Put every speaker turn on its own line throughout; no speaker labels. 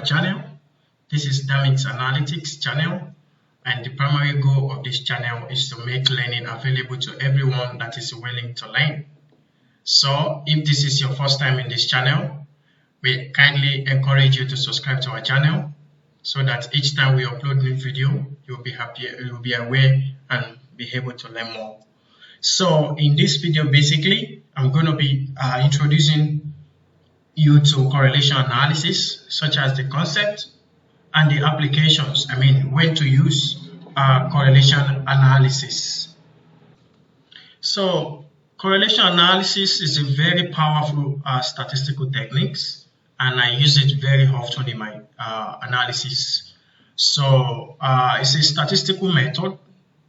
channel. This is Damit's Analytics channel, and the primary goal of this channel is to make learning available to everyone that is willing to learn. So if this is your first time in this channel, we kindly encourage you to subscribe to our channel so that each time we upload new video, you'll be aware and be able to learn more. So in this video, basically, I'm going to be introducing you to correlation analysis, such as the concept and the applications. I mean, when to use correlation analysis. So correlation analysis is a very powerful statistical techniques, and I use it very often in my analysis. So it's a statistical method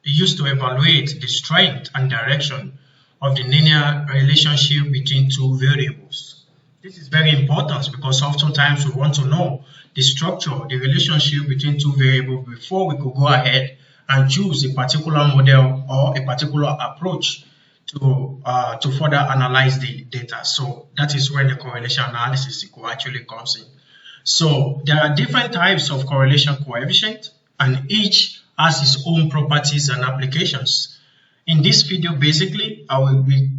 used to evaluate the strength and direction of the linear relationship between two variables. This is very important because oftentimes we want to know the structure, the relationship between two variables before we could go ahead and choose a particular model or a particular approach to further analyze the data. So that is where the correlation analysis actually comes in. So there are different types of correlation coefficient, and each has its own properties and applications. In this video, basically, I will be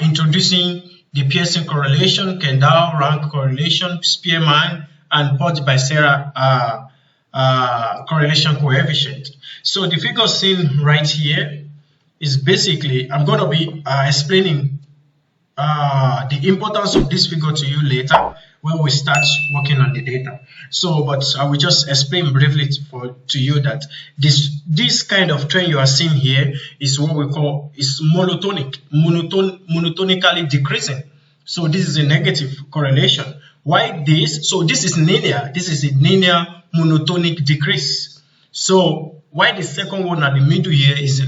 introducing the Pearson correlation, Kendall rank correlation, Spearman, and point-biserial correlation coefficient. So the figure seen right here is basically, I'm going to be explaining the importance of this figure to you later when we start working on the data. So, but I will just explain briefly to you that this kind of trend you are seeing here is what we call monotonically decreasing. So this is a negative correlation. Why this? So this is linear. This is a linear monotonic decrease. So why the second one at the middle here is a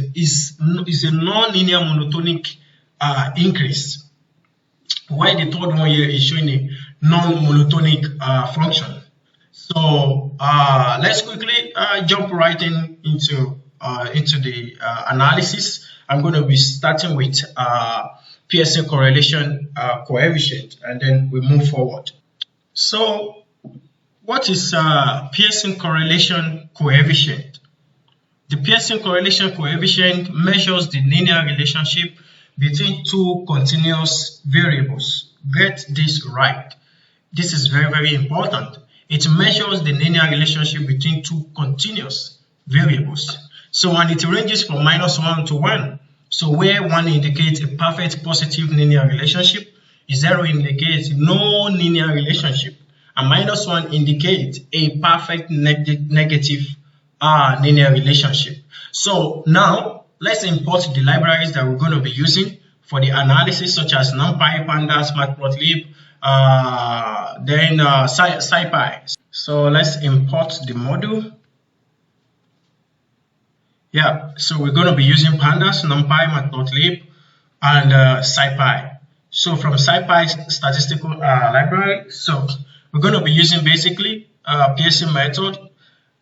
non-linear monotonic increase. Why the third one here is showing a non-monotonic function. So let's quickly jump right into the analysis. I'm going to be starting with Pearson correlation coefficient, and then we move forward. So what is Pearson correlation coefficient? The Pearson correlation coefficient measures the linear relationship between two continuous variables. Get this right. This is very, very important. It measures the linear relationship between two continuous variables. So, and it ranges from -1 to 1. So where 1 indicates a perfect positive linear relationship, 0 indicates no linear relationship, and -1 indicates a perfect negative linear relationship. So now let's import the libraries that we're going to be using for the analysis, such as NumPy, pandas, matplotlib, then scipy. So let's import the module. Yeah, so we're going to be using pandas, NumPy, matplotlib, and scipy. So from scipy statistical library, so we're going to be using basically Pearson method,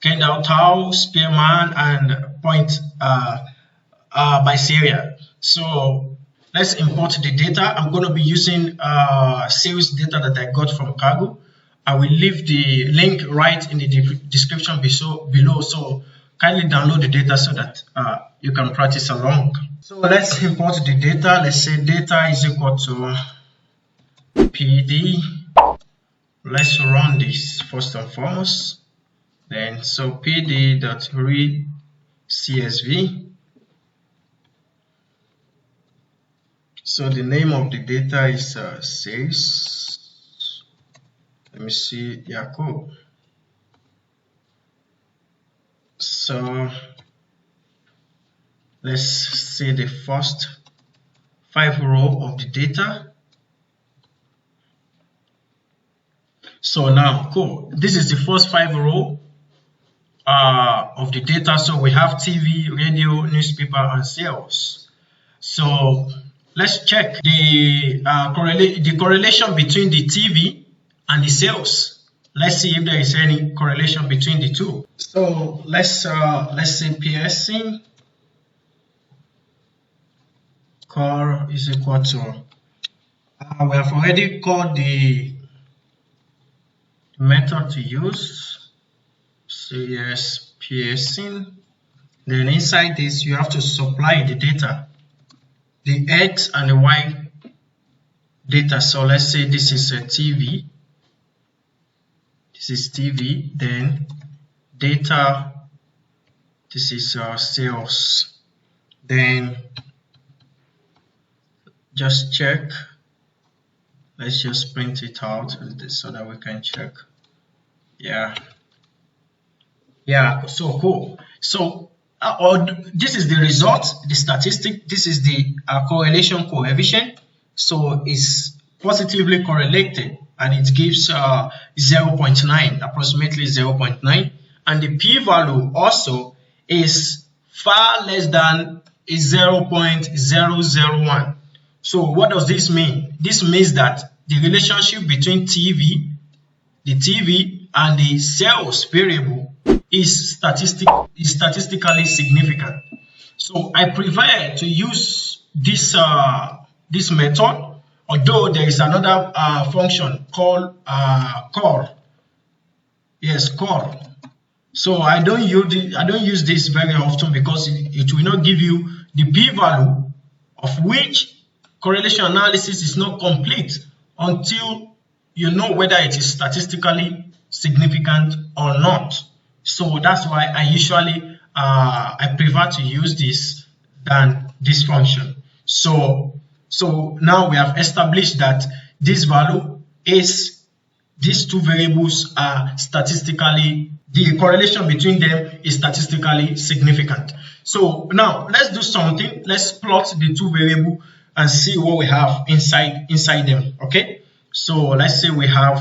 Kendall, Tau, Spearman, and point-biserial. So let's import the data. I'm going to be using sales data that I got from Cargo. I will leave the link right in the description below. So kindly download the data so that you can practice along. So let's import the data. Let's say data is equal to PD. Let's run this first and foremost. Then so pd.read CSV. So the name of the data is sales. Let me see, Jacob. So let's see the first 5 rows of the data. So now, cool. This is the first 5 rows of the data. So we have TV, radio, newspaper, and sales. So let's check the correlation between the TV and the sales. Let's see if there is any correlation between the two. So let's say Pearson core is equal to we have already called the method to use. So yes, Pearson. Then inside this, you have to supply the data, the X and the Y data. So let's say this is a TV. This is TV. Then data. This is sales. Then just check. Let's just print it out so that we can check. Yeah, so cool. So this is the result, the statistic. This is the correlation coefficient. So it's positively correlated, and it gives 0.9, approximately 0.9, and the p-value also is far less than 0.001. So what does this mean? This means that the relationship between the TV and the sales variable is statistically significant. So I prefer to use this this method, although there is another function called core. Yes, core. So I don't use this very often because it will not give you the p-value, of which correlation analysis is not complete until you know whether it is statistically significant or not. So that's why I usually I prefer to use this than this function. So now we have established that this value is, these two variables are statistically, the correlation between them is statistically significant. So now let's do something. Let's plot the two variables and see what we have inside them. Okay, so let's say we have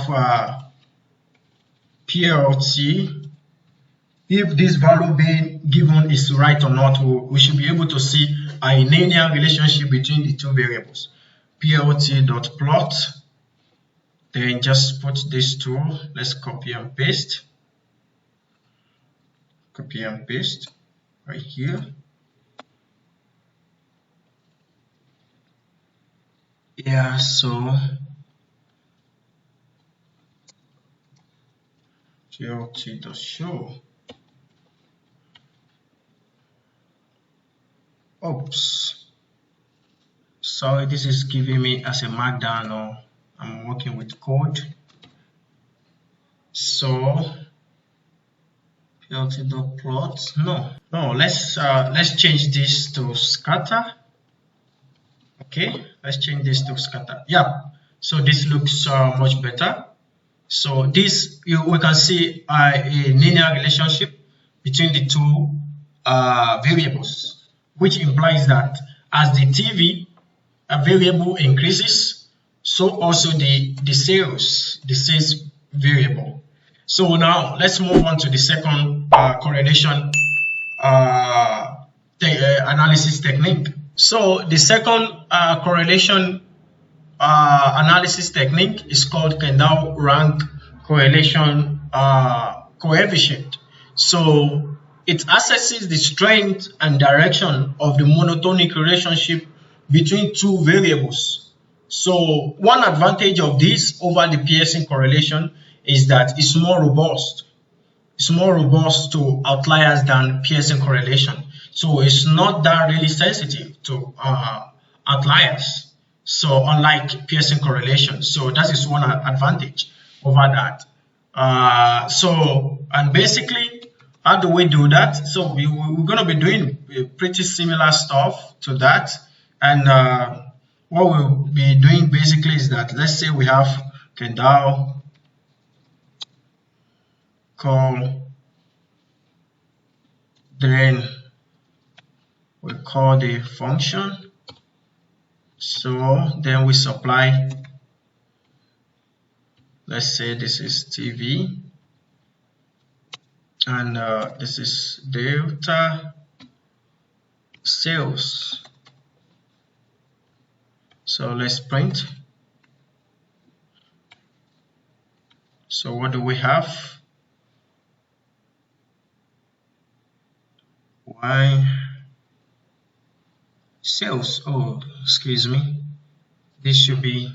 PLT. If this value being given is right or not, we should be able to see a linear relationship between the two variables. PLT.plot. Then just put this tool. Let's copy and paste. Copy and paste right here. Yeah, so PLT.show. Oops. Sorry, this is giving me as a markdown, or I'm working with code. So PLT.plot. No, let's change this to scatter. Okay, let's change this to scatter. Yeah, so this looks much better. So this, we can see a linear relationship between the two variables, which implies that as the TV variable increases, so also the sales variable. So now let's move on to the second correlation analysis technique. So the second correlation analysis technique is called Kendall rank correlation coefficient. So it assesses the strength and direction of the monotonic relationship between two variables. So one advantage of this over the Pearson correlation is that it's more robust. It's more robust to outliers than Pearson correlation. So it's not that really sensitive to outliers. So unlike Pearson correlation, so that is one advantage over that. And basically, how do we do that? So we're going to be doing pretty similar stuff to that. And what we'll be doing basically is that, let's say we have Kendall call, then we call the function. So then we supply, let's say this is TV, and this is delta sales. So let's print. So what do we have? Y sales. Oh, excuse me. This should be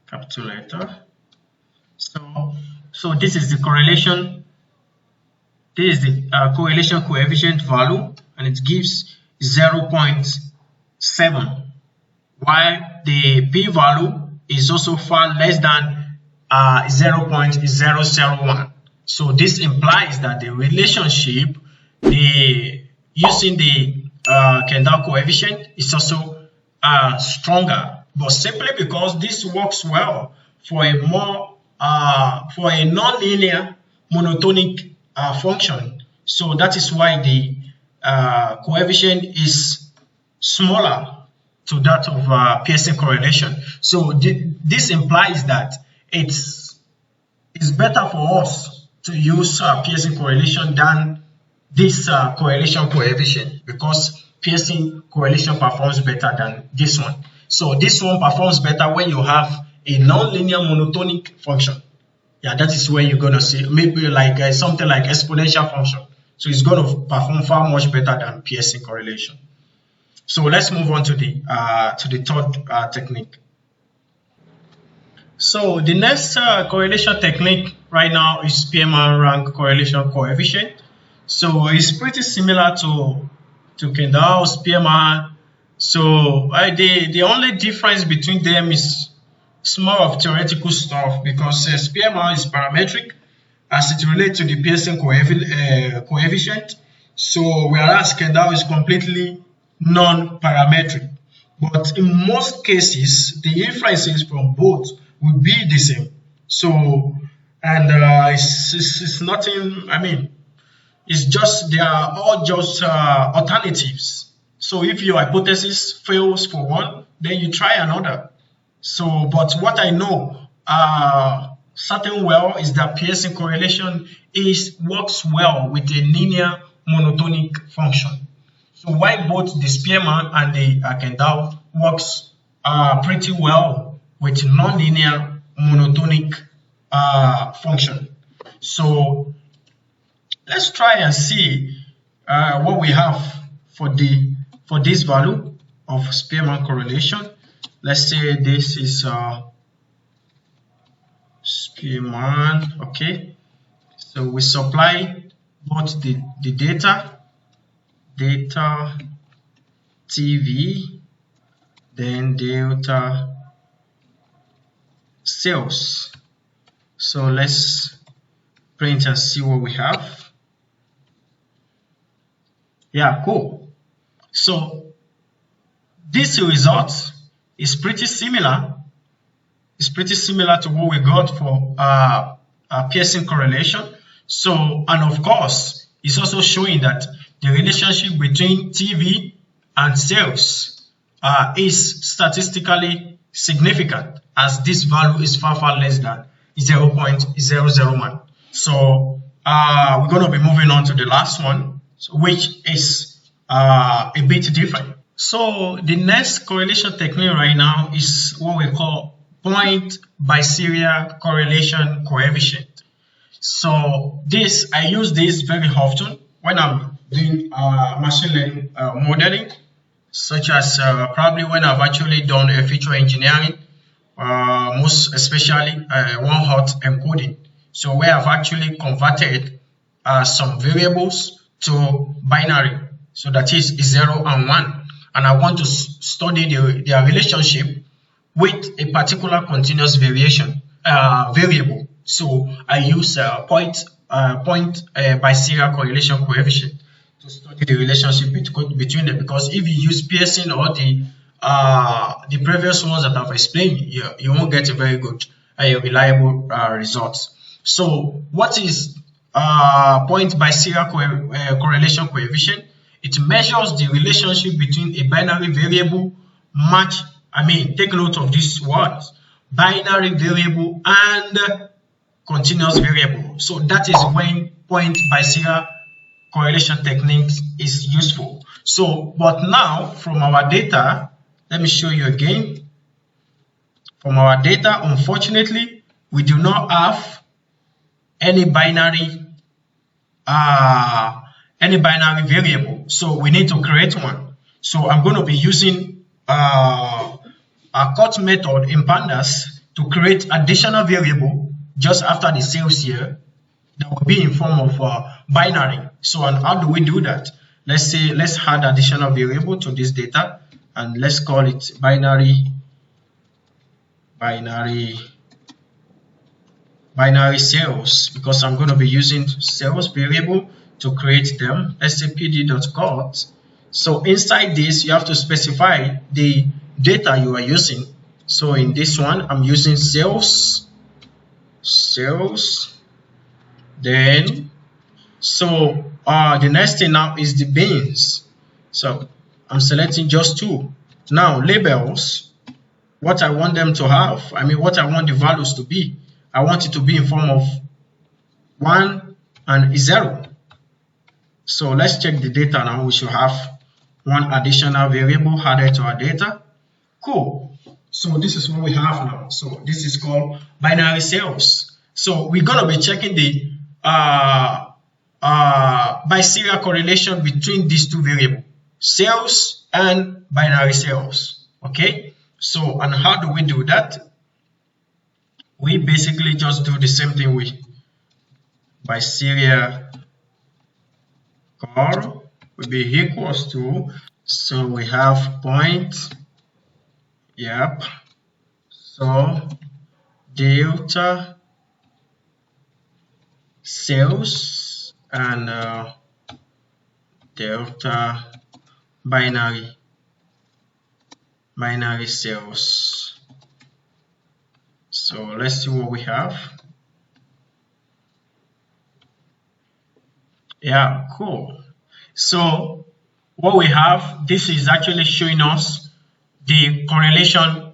capital letter. So So this is the correlation. This is the correlation coefficient value, and it gives 0.7, while the p-value is also far less than 0.001. So this implies that the relationship, using the Kendall coefficient, is also stronger. But simply because this works well for a non-linear monotonic function, so that is why the coefficient is smaller to that of Pearson correlation. So this implies that it's better for us to use Pearson correlation than this correlation coefficient, because Pearson correlation performs better than this one. So this one performs better when you have a non-linear monotonic function. Yeah, that is where you're going to see maybe like something like exponential function. So it's going to perform far much better than Pearson correlation. So let's move on to the third technique. So the next correlation technique right now is Spearman rank correlation coefficient. So it's pretty similar to Kendall, Spearman. So the only difference between them is more of theoretical stuff, because Spearman is parametric as it relates to the Pearson coefficient. So whereas Kendall is completely non-parametric. But in most cases, the inferences from both will be the same. So, and it's nothing, I mean, it's just, they are all just alternatives. So if your hypothesis fails for one, then you try another. So, but what I know certain well is that Pearson correlation works well with a linear monotonic function. So while both the Spearman and the Kendall works pretty well with nonlinear monotonic function. So let's try and see what we have for this value of Spearman correlation. Let's say this is Spearman. Okay, so we supply both the data TV, then delta sales. So let's print and see what we have. Yeah, cool. So this result is pretty similar. It's pretty similar to what we got for Pearson correlation. So, and of course, it's also showing that the relationship between TV and sales is statistically significant, as this value is far less than 0.001. So we're going to be moving on to the last one, which is a bit different. So the next correlation technique right now is what we call point-biserial correlation coefficient. So I use this very often when I'm doing machine learning modeling, such as probably when I've actually done a feature engineering, most especially one-hot encoding. So where I've actually converted some variables to binary, so that is 0 and 1, and I want to study their relationship with a particular continuous variable. So I use point-biserial correlation coefficient to study the relationship between them, because if you use Pearson or the previous ones that I've explained, you won't get a very good reliable results. So what is point-biserial correlation coefficient? It measures the relationship between a binary variable take note of these words, binary variable and continuous variable. So that is when point-biserial correlation technique is useful. So, but now from our data, let me show you again. From our data, unfortunately, we do not have any binary variable. So we need to create one. So I'm going to be using a cut method in pandas to create additional variable just after the sales year, that will be in form of binary. So, and how do we do that? Let's say, let's add additional variable to this data, and let's call it binary sales, because I'm going to be using sales variable to create them. Let's say pd.cut. So inside this, you have to specify the data you are using. So in this one, I'm using sales. Then, so the next thing now is the bins. So I'm selecting just 2. Now labels, what I want them to have, what I want the values to be. I want it to be in form of 1 and 0. So let's check the data now. We should have one additional variable added to our data. Cool. So this is what we have now. So this is called binary sales. So we're going to be checking the biserial correlation between these two variables, sales and binary sales. Okay. So, and how do we do that? We basically just do the same thing with biserial cor will be equals to, so we have point, so delta sales and delta binary sales. So let's see what we have. Yeah, cool. So what we have, this is actually showing us the correlation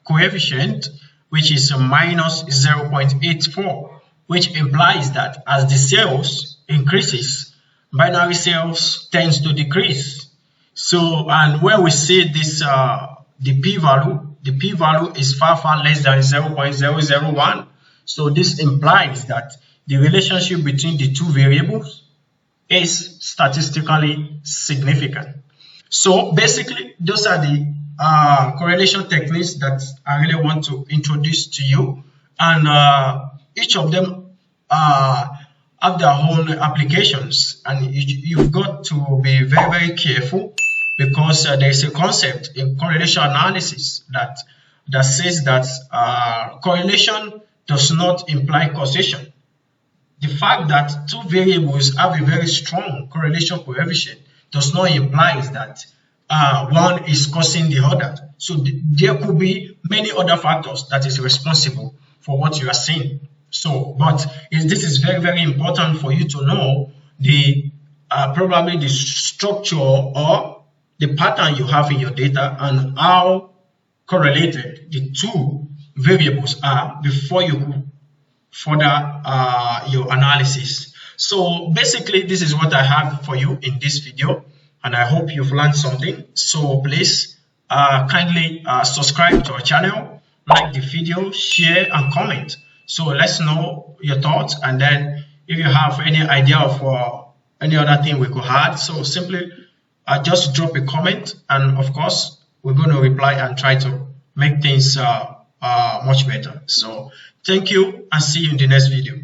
coefficient, which is minus 0.84, which implies that as the sales increases, binary sales tends to decrease. So, and when we see this, the p-value is far less than 0.001. So this implies that the relationship between the two variables is statistically significant. So basically, those are the correlation techniques that I really want to introduce to you, and each of them have their own applications, and you've got to be very careful, because there is a concept in correlation analysis that says that correlation does not imply causation. The fact that two variables have a very strong correlation coefficient does not imply that one is causing the other. So there could be many other factors that is responsible for what you are seeing. So, but this is very important for you to know the probably the structure or the pattern you have in your data and how correlated the two variables are before you further your analysis. So basically, this is what I have for you in this video, and I hope you've learned something. So please kindly subscribe to our channel, like the video, share and comment. So let's know your thoughts, and then if you have any idea of any other thing we could add, so simply just drop a comment, and of course we're going to reply and try to make things much better. So thank you, and see you in the next video.